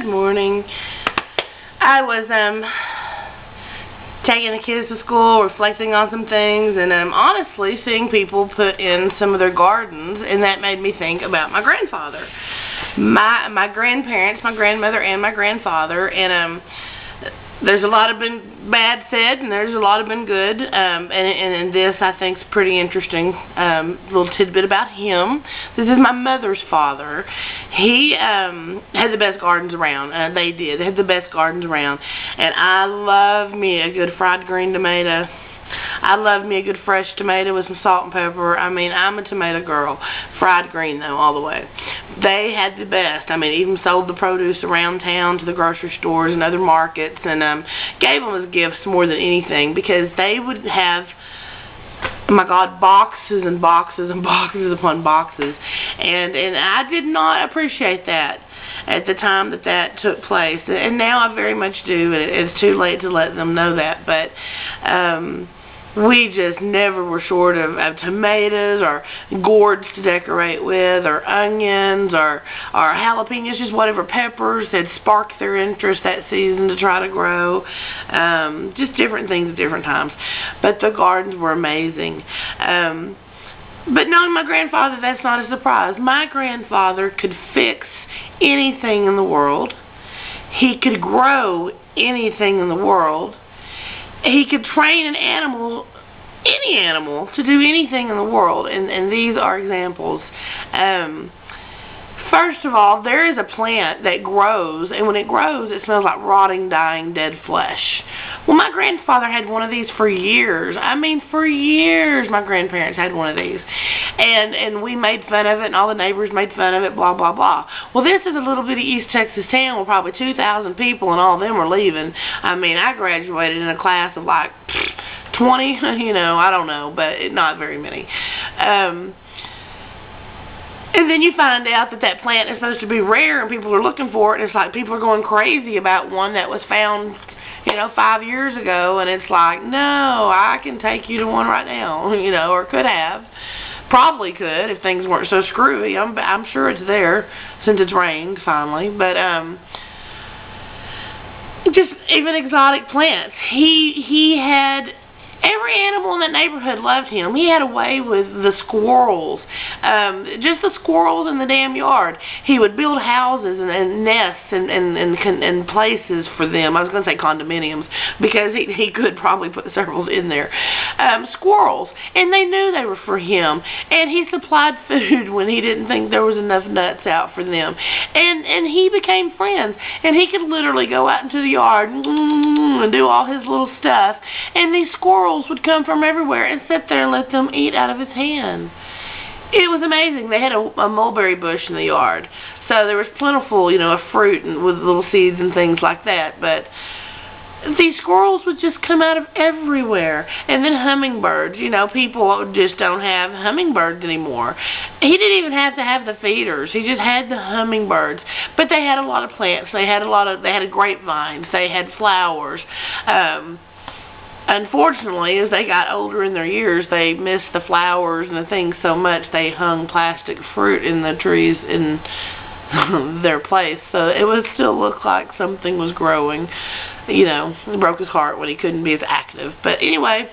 Good morning. I was taking the kids to school, reflecting on some things, and honestly seeing people put in some of their gardens, and that made me think about my grandfather. My grandparents, my grandmother and my grandfather, and there's a lot of been bad said, and there's a lot of been good, and this I think is pretty interesting. Little tidbit about him. This is my mother's father. He had the best gardens around. They had the best gardens around, and I love me a good fried green tomato. I love me a good fresh tomato with some salt and pepper. I mean, I'm a tomato girl. Fried green, though, all the way. They had the best. I mean, even sold the produce around town to the grocery stores and other markets, and gave them as gifts more than anything, because they would have, oh my God, boxes and boxes and boxes upon boxes. And I did not appreciate that at the time that took place. And now I very much do. It's too late to let them know that. But we just never were short of tomatoes or gourds to decorate with, or onions, or jalapenos, just whatever peppers had sparked their interest that season to try to grow. Just different things at different times. But the gardens were amazing. But knowing my grandfather, that's not a surprise. My grandfather could fix anything in the world. He could grow anything in the world. He could train an animal, any animal, to do anything in the world, and these are examples. First of all, there is a plant that grows, and when it grows, it smells like rotting, dying, dead flesh. Well, my grandfather had one of these for years. I mean, for years, my grandparents had one of these. And we made fun of it, and all the neighbors made fun of it, blah, blah, blah. Well, this is a little bitty East Texas town with probably 2,000 people, and all of them were leaving. I mean, I graduated in a class of like 20, you know, I don't know, but not very many. And then you find out that plant is supposed to be rare, and people are looking for it, and it's like people are going crazy about one that was found, you know, 5 years ago, and it's like, no, I can take you to one right now, you know, or could have. Probably could if things weren't so screwy. I'm sure it's there since it's rained finally, but just even exotic plants. He had. Every animal in that neighborhood loved him. He had a way with the squirrels. Just the squirrels in the damn yard. He would build houses and nests and places for them. I was going to say condominiums, because he could probably put several in there. Squirrels. And they knew they were for him. And he supplied food when he didn't think there was enough nuts out for them. And he became friends. And he could literally go out into the yard and do all his little stuff. And these squirrels would come from everywhere and sit there and let them eat out of his hand. It was amazing. They had a mulberry bush in the yard, so there was plentiful, you know, of fruit and with little seeds and things like that. But these squirrels would just come out of everywhere. And then hummingbirds. You know, people just don't have hummingbirds anymore. He didn't even have to have the feeders. He just had the hummingbirds. But they had a lot of plants. They had grapevines. They had flowers. Unfortunately, as they got older in their years, they missed the flowers and the things so much they hung plastic fruit in the trees in their place. So it would still look like something was growing. You know, it broke his heart when he couldn't be as active. But anyway,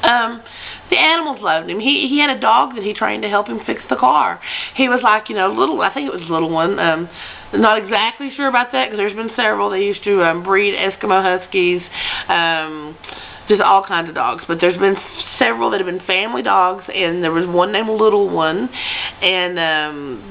the animals loved him. He had a dog that he trained to help him fix the car. He was like, you know, I think it was Little One. Not exactly sure about that, because there's been several. They used to breed Eskimo Huskies, just all kinds of dogs. But there's been several that have been family dogs, and there was one named Little One, and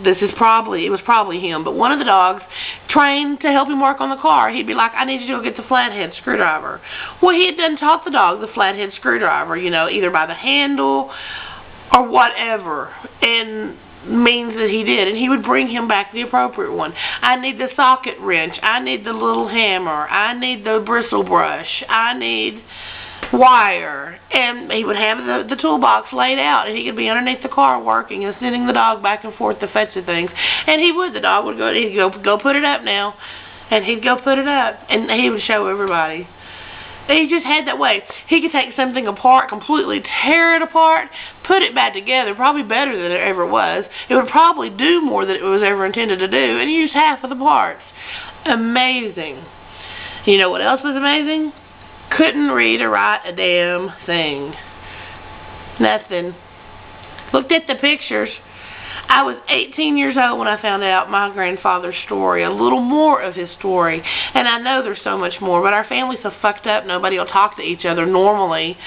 it was probably him. But one of the dogs trained to help him work on the car. He'd be like, I need you to go get the flathead screwdriver. Well, he had done taught the dog the flathead screwdriver, you know, either by the handle or whatever, and means that he did, and he would bring him back the appropriate one. I need the socket wrench. I need the little hammer. I need the bristle brush. I need wire. And he would have the toolbox laid out, and he could be underneath the car working and sending the dog back and forth to fetch the things. And he would. The dog would go. He'd go put it up now, and he'd go put it up, and he would show everybody. He just had that way. He could take something apart, completely tear it apart, put it back together, probably better than it ever was. It would probably do more than it was ever intended to do, and use half of the parts. Amazing. You know what else was amazing? Couldn't read or write a damn thing. Nothing. Looked at the pictures. I was 18 years old when I found out my grandfather's story, a little more of his story. And I know there's so much more, but our family's so fucked up, nobody will talk to each other normally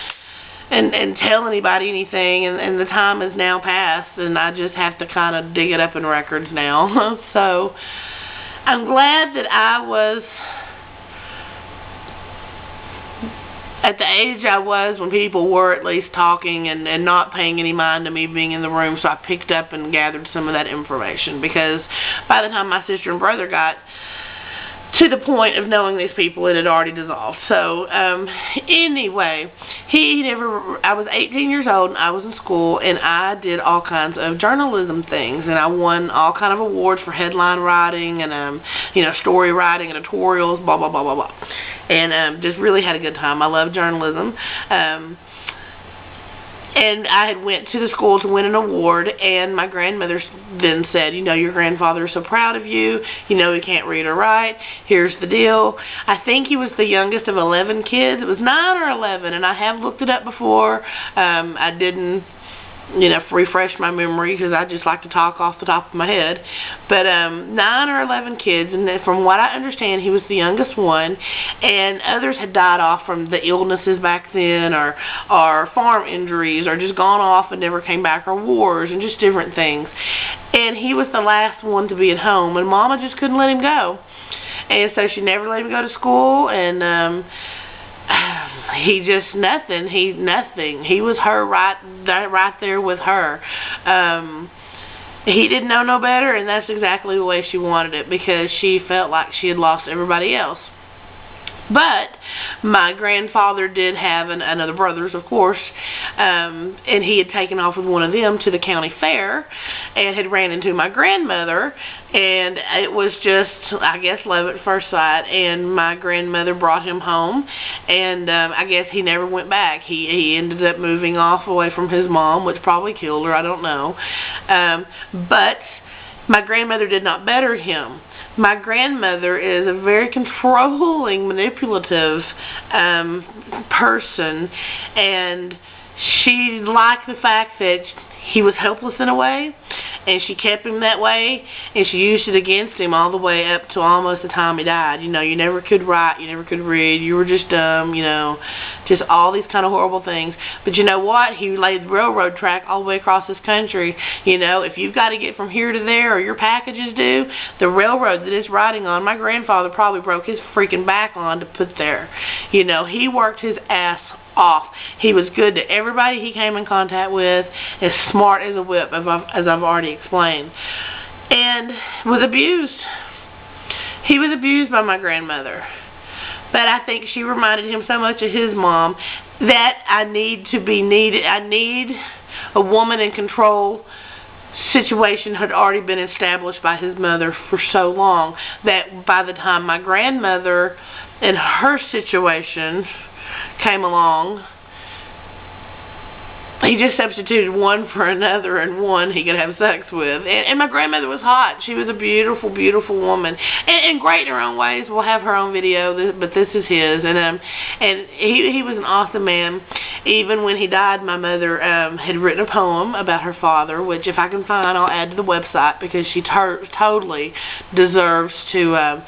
and tell anybody anything, and the time has now passed, and I just have to kind of dig it up in records now. So I'm glad that I was at the age I was when people were at least talking and not paying any mind to me being in the room, so I picked up and gathered some of that information, because by the time my sister and brother got to the point of knowing these people, it had already dissolved. So, anyway, I was 18 years old, and I was in school, and I did all kinds of journalism things, and I won all kind of awards for headline writing, and, story writing, editorials, blah, blah, blah, blah, blah. And, just really had a good time. I love journalism. And I had went to the school to win an award, and my grandmother then said, your grandfather is so proud of you. He can't read or write. Here's the deal. I think he was the youngest of 11 kids. It was 9 or 11, and I have looked it up before. I didn't, refresh my memory, because I just like to talk off the top of my head. But 9 or 11 kids, and from what I understand, he was the youngest one, and others had died off from the illnesses back then, or farm injuries, or just gone off and never came back, or wars, and just different things. And he was the last one to be at home, and Mama just couldn't let him go. And so she never let him go to school, and he just nothing. He was her right there with her. He didn't know no better, and that's exactly the way she wanted it, because she felt like she had lost everybody else. But my grandfather did have another brothers, of course, and he had taken off with one of them to the county fair and had ran into my grandmother, and it was just, I guess, love at first sight. And my grandmother brought him home, and I guess he never went back. He ended up moving off away from his mom, which probably killed her, I don't know. But my grandmother did not better him. My grandmother is a very controlling, manipulative person, and she liked the fact that he was helpless in a way, and she kept him that way, and she used it against him all the way up to almost the time he died. You never could write, you never could read, you were just dumb, just all these kind of horrible things. But you know what? He laid the railroad track all the way across this country. If you've got to get from here to there, or your package is due, the railroad that it's riding on, my grandfather probably broke his freaking back on to put there. He worked his ass off. He was good to everybody he came in contact with, as smart as a whip, as I've already explained, and was abused. He was abused by my grandmother, but I think she reminded him so much of his mom that I need a woman in control situation had already been established by his mother for so long that by the time my grandmother and her situation came along, he just substituted one for another, and one he could have sex with. And my grandmother was hot. She was a beautiful, beautiful woman, and great in her own ways. We'll have her own video, but this is his. And he was an awesome man. Even when he died, my mother had written a poem about her father, which if I can find, I'll add to the website, because she totally deserves to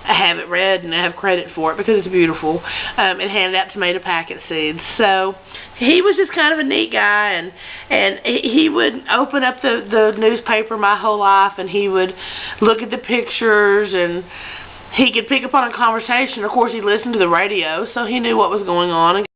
have it read and have credit for it, because it's beautiful. It handed out tomato packet seeds. So he was just kind of a neat guy, and he would open up the newspaper my whole life, and he would look at the pictures, and he could pick up on a conversation. Of course, he listened to the radio, so he knew what was going on.